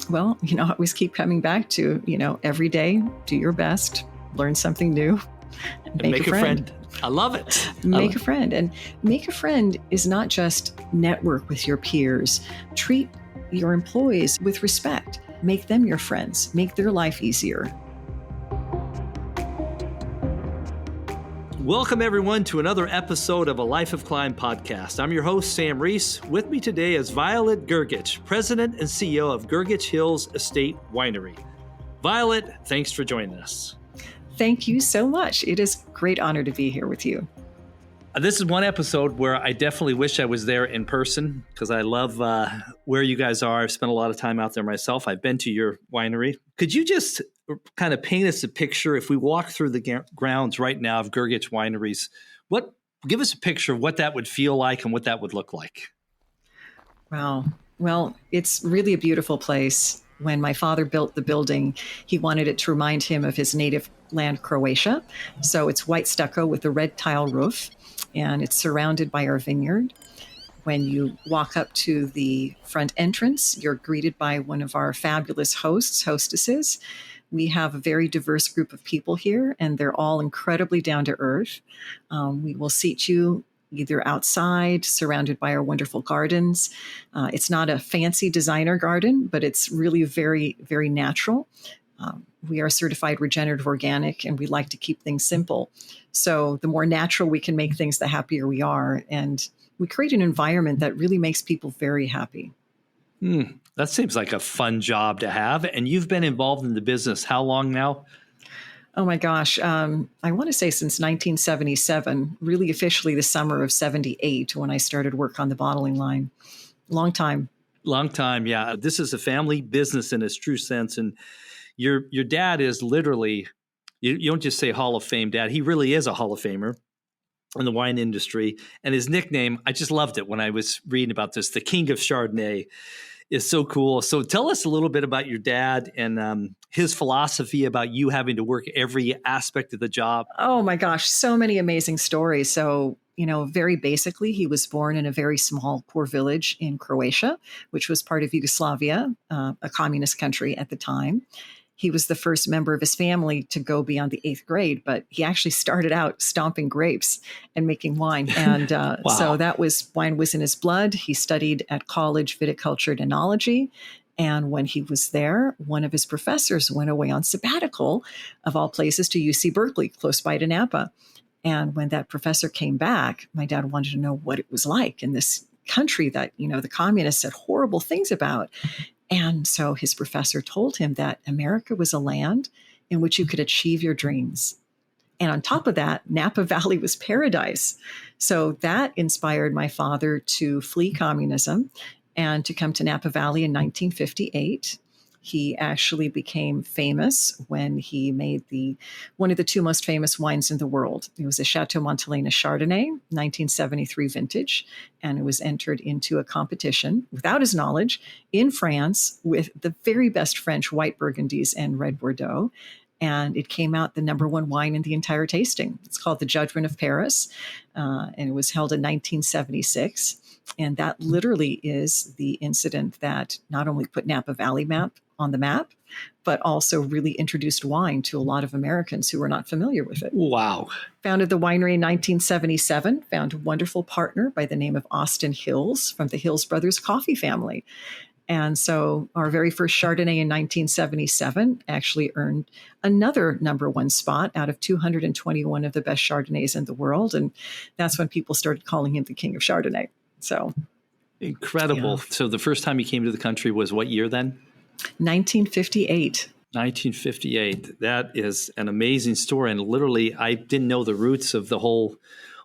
Well, I always keep coming back to, every day, do your best, learn something new, and make a friend. I love it. Make a friend. And make a friend is not just network with your peers. Treat your employees with respect. Make them your friends. Make their life easier. Welcome, everyone, to another episode of A Life of Climb podcast. I'm your host, Sam Reese. With me today is Violet Grgich, President and CEO of Grgich Hills Estate Winery. Violet, thanks for joining us. Thank you so much. It is a great honor to be here with you. This is one episode where I definitely wish I was there in person because I love where you guys are. I've spent a lot of time out there myself. I've been to your winery. Could you just kind of paint us a picture if we walk through the grounds right now of Grgich Wineries? Give us a picture of what that would feel like and what that would look like. Wow. Well, it's really a beautiful place. When my father built the building, he wanted it to remind him of his native land, Croatia. So it's white stucco with a red tile roof, and it's surrounded by our vineyard. When you walk up to the front entrance, you're greeted by one of our fabulous hostesses. We have a very diverse group of people here, and they're all incredibly down to earth. We will seat you either outside, surrounded by our wonderful gardens. It's not a fancy designer garden, but it's really very, very natural. We are certified regenerative organic, and we like to keep things simple. So the more natural we can make things, the happier we are. And we create an environment that really makes people very happy. That seems like a fun job to have. And you've been involved in the business how long now? Oh my gosh. I want to say since 1977, really officially the summer of 78 when I started work on the bottling line. Long time. Long time, yeah. This is a family business in its true sense. And your dad is literally, you don't just say Hall of Fame dad. He really is a Hall of Famer in the wine industry. And his nickname, I just loved it when I was reading about this, the King of Chardonnay, is so cool. So tell us a little bit about your dad and his philosophy about you having to work every aspect of the job. Oh my gosh, so many amazing stories. So, very basically, he was born in a very small, poor village in Croatia, which was part of Yugoslavia, a communist country at the time. He was the first member of his family to go beyond the 8th grade, but he actually started out stomping grapes and making wine. And Wow. So wine was in his blood. He studied at college viticulture and enology. And when he was there, one of his professors went away on sabbatical, of all places, to UC Berkeley, close by to Napa. And when that professor came back, my dad wanted to know what it was like in this country that, the communists said horrible things about. And so his professor told him that America was a land in which you could achieve your dreams. And on top of that, Napa Valley was paradise. So that inspired my father to flee communism and to come to Napa Valley in 1958. He actually became famous when he made one of the two most famous wines in the world. It was a Chateau Montelena Chardonnay, 1973 vintage, and it was entered into a competition without his knowledge in France with the very best French white Burgundies and red Bordeaux. And it came out the number one wine in the entire tasting. It's called the Judgment of Paris, and it was held in 1976. And that literally is the incident that not only put Napa Valley on the map, but also really introduced wine to a lot of Americans who were not familiar with it. Wow. Founded the winery in 1977, found a wonderful partner by the name of Austin Hills from the Hills Brothers coffee family. And so our very first Chardonnay in 1977 actually earned another number one spot out of 221 of the best Chardonnays in the world. And that's when people started calling him the King of Chardonnay. So incredible. Yeah. So the first time he came to the country was what year then? 1958. 1958. That is an amazing story. And literally, I didn't know the roots of the whole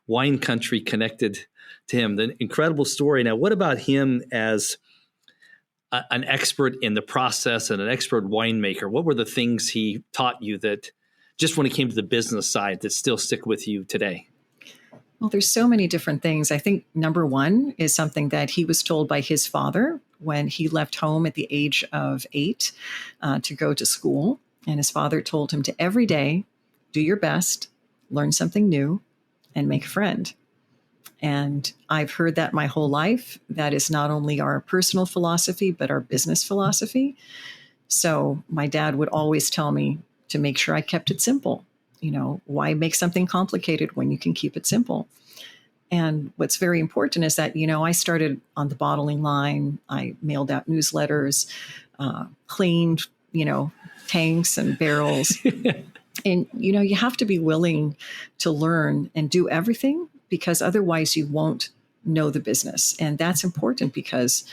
wine country connected to him. The incredible story. Now, what about him as an expert in the process and an expert winemaker? What were the things he taught you that just when it came to the business side that still stick with you today? Well, there's so many different things. I think number one is something that he was told by his father when he left home at the age of 8 to go to school. And his father told him to every day, do your best, learn something new, and make a friend. And I've heard that my whole life. That is not only our personal philosophy, but our business philosophy. So my dad would always tell me to make sure I kept it simple. Why make something complicated when you can keep it simple? And what's very important is that, I started on the bottling line. I mailed out newsletters, cleaned, tanks and barrels. And, you have to be willing to learn and do everything, because otherwise you won't know the business. And that's important, because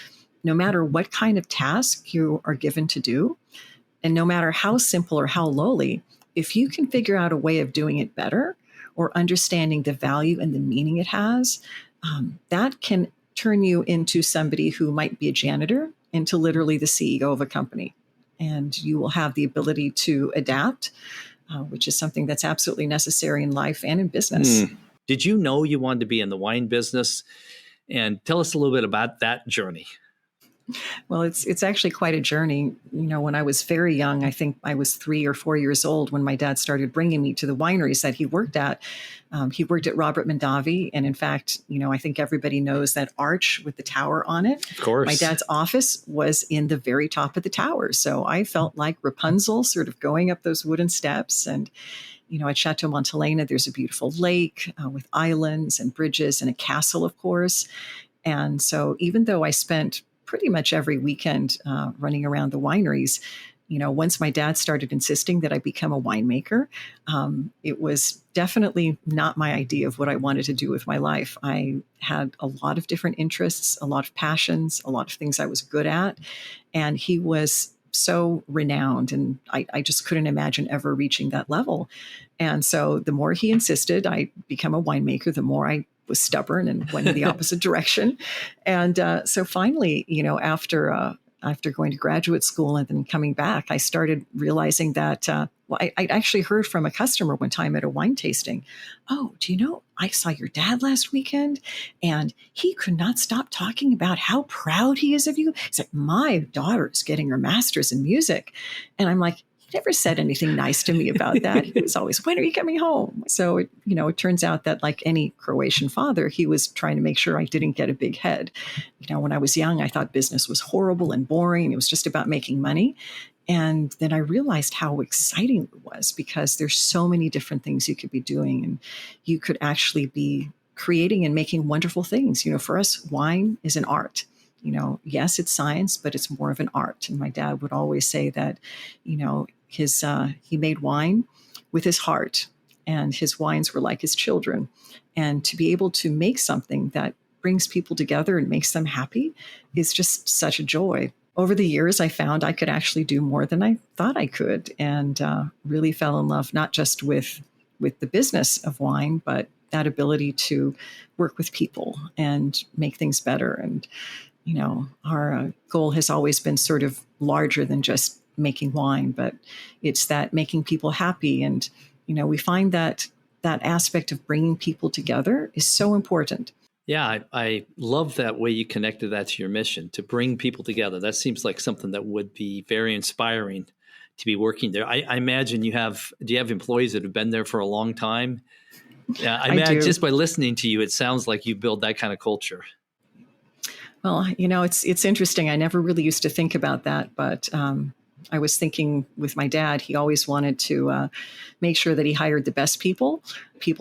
no matter what kind of task you are given to do, and no matter how simple or how lowly, if you can figure out a way of doing it better, or understanding the value and the meaning it has, that can turn you into somebody who might be a janitor into literally the CEO of a company. And you will have the ability to adapt, which is something that's absolutely necessary in life and in business. Did you know you wanted to be in the wine business? And tell us a little bit about that journey. Well, it's actually quite a journey. When I was very young, I think I was 3 or 4 years old when my dad started bringing me to the wineries that he worked at. He worked at Robert Mondavi. And in fact, I think everybody knows that arch with the tower on it. Of course. My dad's office was in the very top of the tower. So I felt like Rapunzel sort of going up those wooden steps. And at Chateau Montelena, there's a beautiful lake with islands and bridges and a castle, of course. And so even though I spent pretty much every weekend running around the wineries, once my dad started insisting that I become a winemaker, it was definitely not my idea of what I wanted to do with my life. I had a lot of different interests, a lot of passions, a lot of things I was good at. And he was so renowned, and I just couldn't imagine ever reaching that level. And so the more he insisted I become a winemaker, the more I was stubborn and went in the opposite direction. And so finally, after going to graduate school and then coming back, I started realizing that, I actually heard from a customer one time at a wine tasting, "Oh, do you know, I saw your dad last weekend and he could not stop talking about how proud he is of you. He's like, my daughter's getting her master's in music." And I'm like, he never said anything nice to me about that. He was always, "When are you coming home?" So, it turns out that, like any Croatian father, he was trying to make sure I didn't get a big head. When I was young, I thought business was horrible and boring. It was just about making money. And then I realized how exciting it was, because there's so many different things you could be doing, and you could actually be creating and making wonderful things. For us, wine is an art. Yes, it's science, but it's more of an art. And my dad would always say that, he made wine with his heart, and his wines were like his children. And to be able to make something that brings people together and makes them happy is just such a joy. Over the years, I found I could actually do more than I thought I could, and really fell in love not just with the business of wine, but that ability to work with people and make things better. And our goal has always been sort of larger than just making wine, but it's that making people happy. And we find that aspect of bringing people together is so important. Yeah, I love that way you connected that to your mission, to bring people together. That seems like something that would be very inspiring to be working there. I imagine do you have employees that have been there for a long time? Yeah, I imagine just by listening to you, it sounds like you build that kind of culture. Well, it's interesting. I never really used to think about that, but I was thinking with my dad, he always wanted to make sure that he hired the best people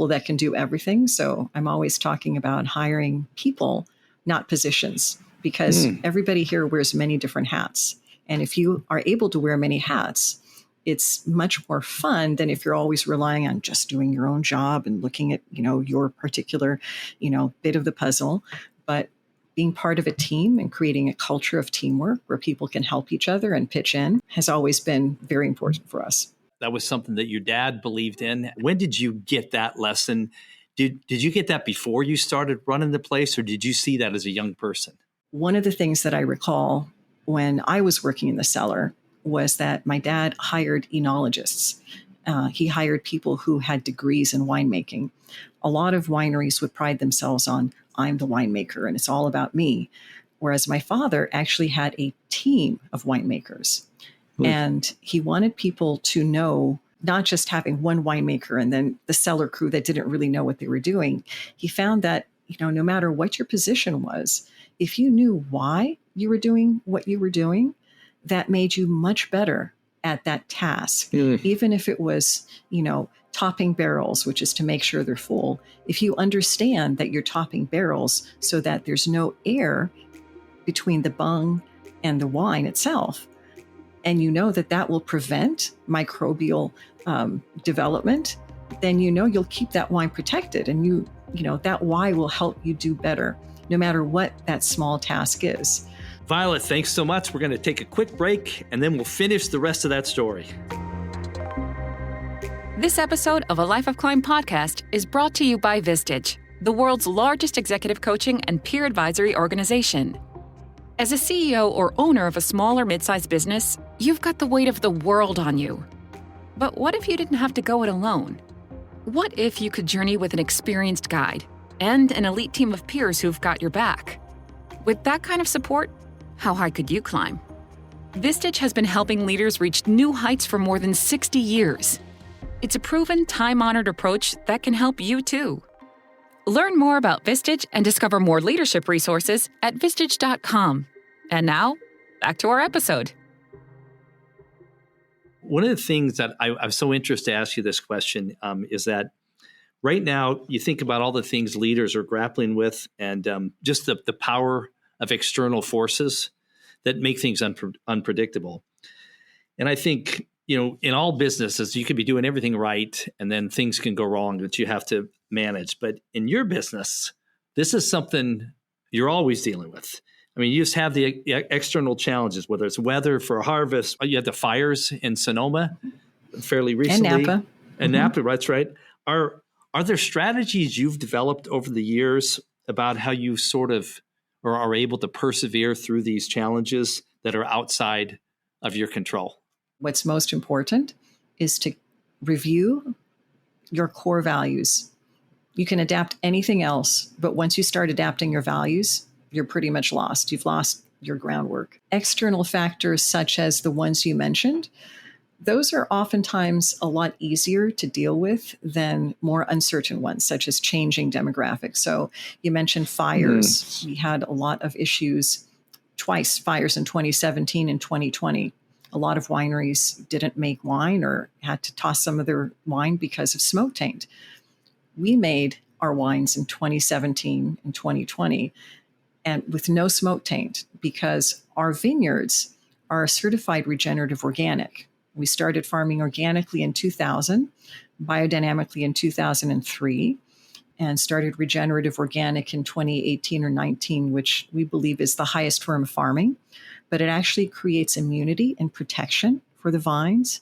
that can do everything. So I'm always talking about hiring people, not positions, because everybody here wears many different hats. And if you are able to wear many hats, it's much more fun than if you're always relying on just doing your own job and looking at, your particular, bit of the puzzle. But being part of a team and creating a culture of teamwork where people can help each other and pitch in has always been very important for us. That was something that your dad believed in. When did you get that lesson? Did you get that before you started running the place, or did you see that as a young person? One of the things that I recall when I was working in the cellar was that my dad hired enologists. He hired people who had degrees in winemaking. A lot of wineries would pride themselves on, I'm the winemaker and it's all about me. Whereas my father actually had a team of winemakers. And he wanted people to know, not just having one winemaker and then the cellar crew that didn't really know what they were doing. He found that no matter what your position was, if you knew why you were doing what you were doing, that made you much better at that task. Even if it was, topping barrels, which is to make sure they're full. If you understand that you're topping barrels so that there's no air between the bung and the wine itself, and you know that that will prevent microbial development, then you'll keep that wine protected, and that wine will help you do better, no matter what that small task is. Violet, thanks so much. We're going to take a quick break, and then we'll finish the rest of that story. This episode of A Life of Climb podcast is brought to you by Vistage, the world's largest executive coaching and peer advisory organization. As a CEO or owner of a small or mid-sized business, you've got the weight of the world on you. But what if you didn't have to go it alone? What if you could journey with an experienced guide and an elite team of peers who've got your back? With that kind of support, how high could you climb? Vistage has been helping leaders reach new heights for more than 60 years. It's a proven, time-honored approach that can help you too. Learn more about Vistage and discover more leadership resources at Vistage.com. And now, back to our episode. One of the things that I'm so interested to ask you this question is that right now you think about all the things leaders are grappling with, and just the power of external forces that make things unpredictable. And I think, in all businesses, you could be doing everything right, and then things can go wrong that you have to manage. But in your business, this is something you're always dealing with. I mean, you just have the external challenges, whether it's weather for harvest. You had the fires in Sonoma fairly recently. And Napa. And Napa, that's right. Are there strategies you've developed over the years about how you sort of or are able to persevere through these challenges that are outside of your control? What's most important is to review your core values. You can adapt anything else, but once you start adapting your values, you're pretty much lost. You've lost your groundwork. External factors such as the ones you mentioned, those are oftentimes a lot easier to deal with than more uncertain ones, such as changing demographics. So you mentioned fires. We had a lot of issues, twice fires in 2017 and 2020. A lot of wineries didn't make wine or had to toss some of their wine because of smoke taint. We made our wines in 2017 and 2020 and with no smoke taint because our vineyards are certified regenerative organic. We started farming organically in 2000, biodynamically in 2003, and started regenerative organic in 2018 or 19, which we believe is the highest form of farming. But it actually creates immunity and protection for the vines.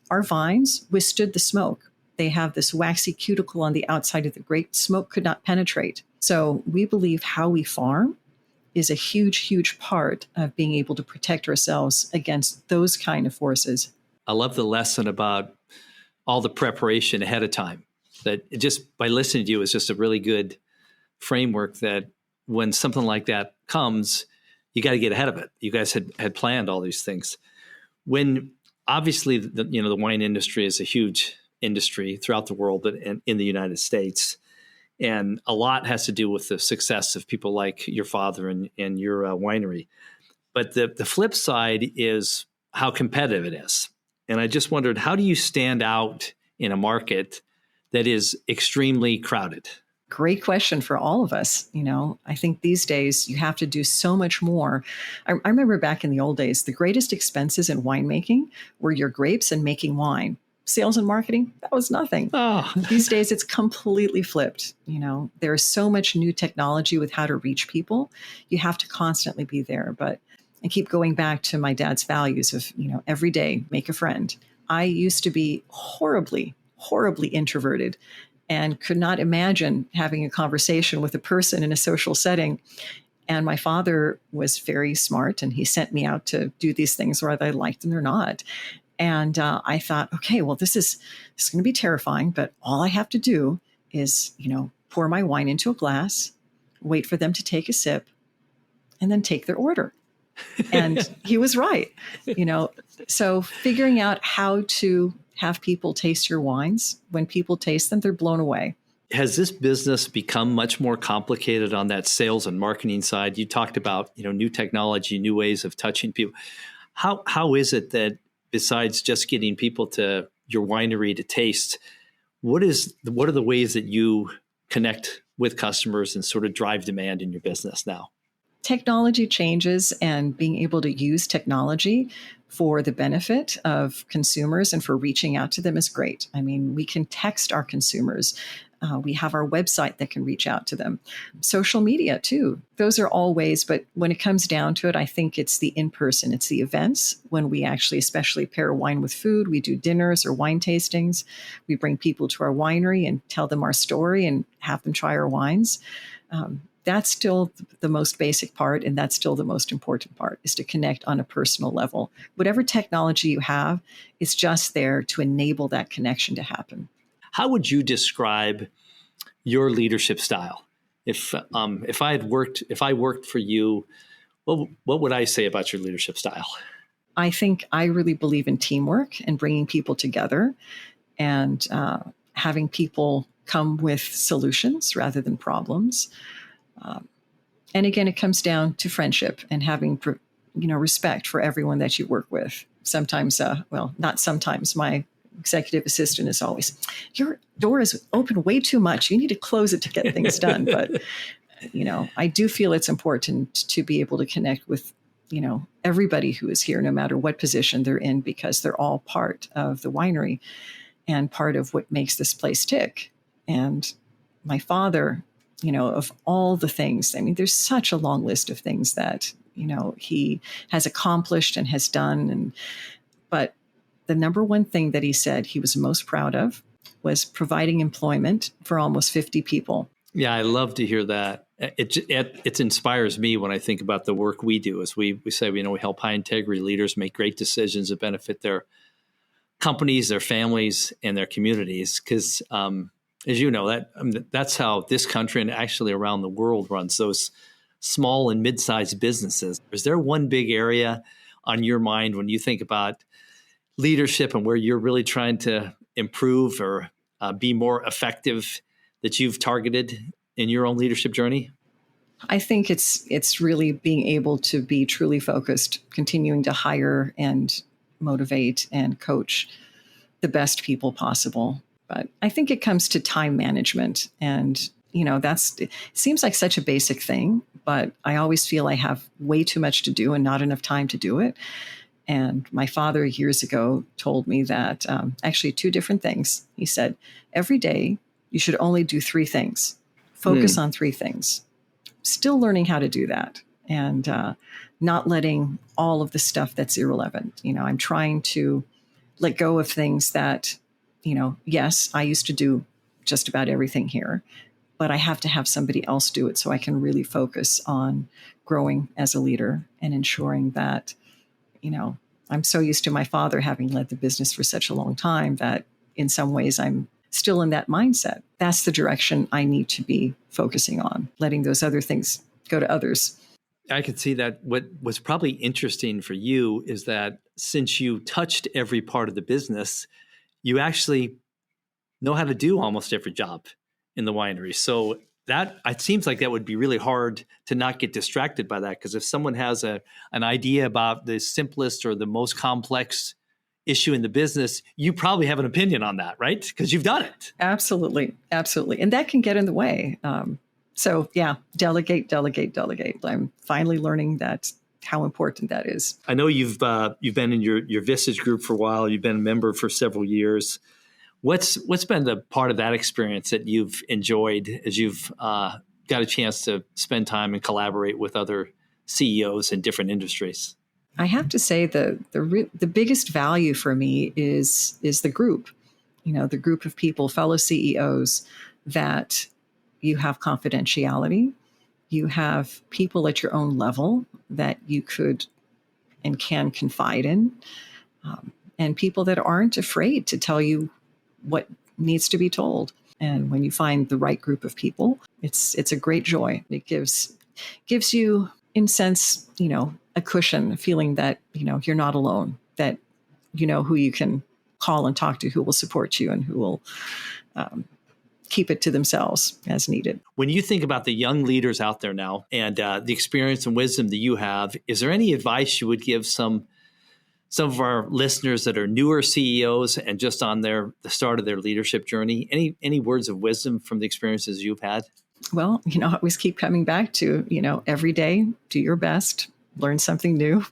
Our vines withstood the smoke. They have this waxy cuticle on the outside of the grape. Smoke could not penetrate. So we believe how we farm is a huge, huge part of being able to protect ourselves against those kind of forces. I love the lesson about all the preparation ahead of time. That just by listening to you is just a really good framework that when something like that comes, you got to get ahead of it. You guys had planned all these things. When obviously the wine industry is a huge industry throughout the world, but in the United States, and a lot has to do with the success of people like your father and your winery. But the flip side is how competitive it is. And I just wondered, how do you stand out in a market that is extremely crowded? Great question for all of us. I think these days you have to do so much more. I remember back in the old days, the greatest expenses in winemaking were your grapes and making wine. Sales and marketing, that was nothing. Oh. These days it's completely flipped. There's so much new technology with how to reach people. You have to constantly be there. But I keep going back to my dad's values of, every day, make a friend. I used to be horribly, horribly introverted and could not imagine having a conversation with a person in a social setting. And my father was very smart, and he sent me out to do these things whether I liked them or not. And I thought, okay, well, this is going to be terrifying, but all I have to do is, pour my wine into a glass, wait for them to take a sip, and then take their order. And he was right, So figuring out how to have people taste your wines, when people taste them, they're blown away. has this business become much more complicated on that sales and marketing side? You talked about, new technology, new ways of touching people. How is it that besides just getting people to your winery to taste, what are the ways that you connect with customers and sort of drive demand in your business now? Technology changes, and being able to use technology for the benefit of consumers and for reaching out to them is great. I mean, we can text our consumers. We have our website that can reach out to them. Social media, too. Those are all ways. But when it comes down to it, I think it's the in-person, it's the events when we actually especially pair wine with food. We do dinners or wine tastings. We bring people to our winery and tell them our story and have them try our wines. That's still the most basic part, and that's still the most important part, is to connect on a personal level. Whatever technology you have is just there to enable that connection to happen. How would you describe your leadership style? If I worked for you, what would I say about your leadership style? I think I really believe in teamwork and bringing people together, and having people come with solutions rather than problems. And again, it comes down to friendship and having, respect for everyone that you work with. Sometimes, not sometimes, my executive assistant is always, your door is open way too much. You need to close it to get things done. But, I do feel it's important to be able to connect with, everybody who is here, no matter what position they're in, because they're all part of the winery and part of what makes this place tick. And my father, of all the things, I mean, there's such a long list of things that, he has accomplished and has done. But the number one thing that he said he was most proud of was providing employment for almost 50 people. Yeah, I love to hear that. It inspires me when I think about the work we do. As we say, we help high integrity leaders make great decisions that benefit their companies, their families, and their communities. Because as you know, that's how this country and actually around the world runs, those small and mid-sized businesses. Is there one big area on your mind when you think about leadership and where you're really trying to improve or be more effective that you've targeted in your own leadership journey? I think it's really being able to be truly focused, continuing to hire and motivate and coach the best people possible. But I think it comes to time management. And, it seems like such a basic thing, but I always feel I have way too much to do and not enough time to do it. And my father years ago told me that actually two different things. He said, every day you should only do three things. Focus on three things. Still learning how to do that, and not letting all of the stuff that's irrelevant. I'm trying to let go of things that, yes, I used to do just about everything here, but I have to have somebody else do it so I can really focus on growing as a leader and ensuring that, I'm so used to my father having led the business for such a long time that in some ways I'm still in that mindset. That's the direction I need to be focusing on, letting those other things go to others. I could see that. What was probably interesting for you is that since you touched every part of the business, you actually know how to do almost every job in the winery. So that it seems like that would be really hard to not get distracted by that. Because if someone has an idea about the simplest or the most complex issue in the business, you probably have an opinion on that, right? Because you've done it. Absolutely. Absolutely. And that can get in the way. So yeah, delegate. I'm finally learning how important that is. I know you've been in your Vistage group for a while. You've been a member for several years. What's been the part of that experience that you've enjoyed as you've got a chance to spend time and collaborate with other CEOs in different industries? I have to say the biggest value for me is the group, the group of people, fellow CEOs, that you have confidentiality. You have people at your own level that you could and can confide in, and people that aren't afraid to tell you what needs to be told. And when you find the right group of people, it's a great joy. It gives you, in sense, a cushion, a feeling that, you're not alone, that who you can call and talk to, who will support you and who will keep it to themselves as needed. When you think about the young leaders out there now and the experience and wisdom that you have, is there any advice you would give some of our listeners that are newer CEOs and just on the start of their leadership journey? Any words of wisdom from the experiences you've had? Well, I always keep coming back to, every day, do your best, learn something new,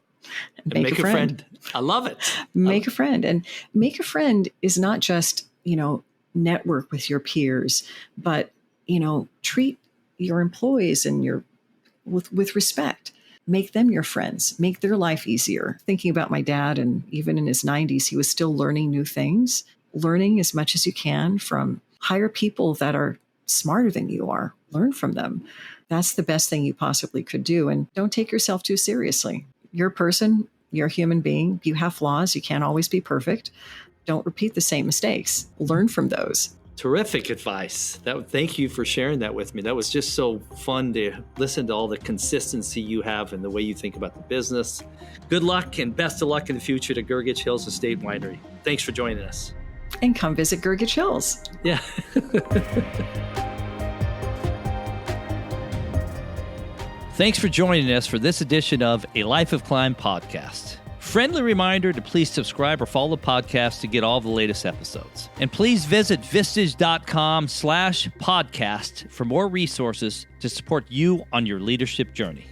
and make a friend. I love it. Make a friend. And make a friend is not just, network with your peers, but, treat your employees and with respect. Make them your friends, make their life easier. Thinking about my dad, and even in his 90s, he was still learning new things, learning as much as you can from hire people that are smarter than you are. Learn from them. That's the best thing you possibly could do. And don't take yourself too seriously. You're a person, you're a human being. You have flaws. You can't always be perfect. Don't repeat the same mistakes. Learn from those. Terrific advice. Thank you for sharing that with me. That was just so fun to listen to all the consistency you have in the way you think about the business. Good luck and best of luck in the future to Grgich Hills Estate Winery. Thanks for joining us. And come visit Grgich Hills. Yeah. Thanks for joining us for this edition of A Life of Climb podcast. Friendly reminder to please subscribe or follow the podcast to get all the latest episodes. And please visit vistage.com/podcast for more resources to support you on your leadership journey.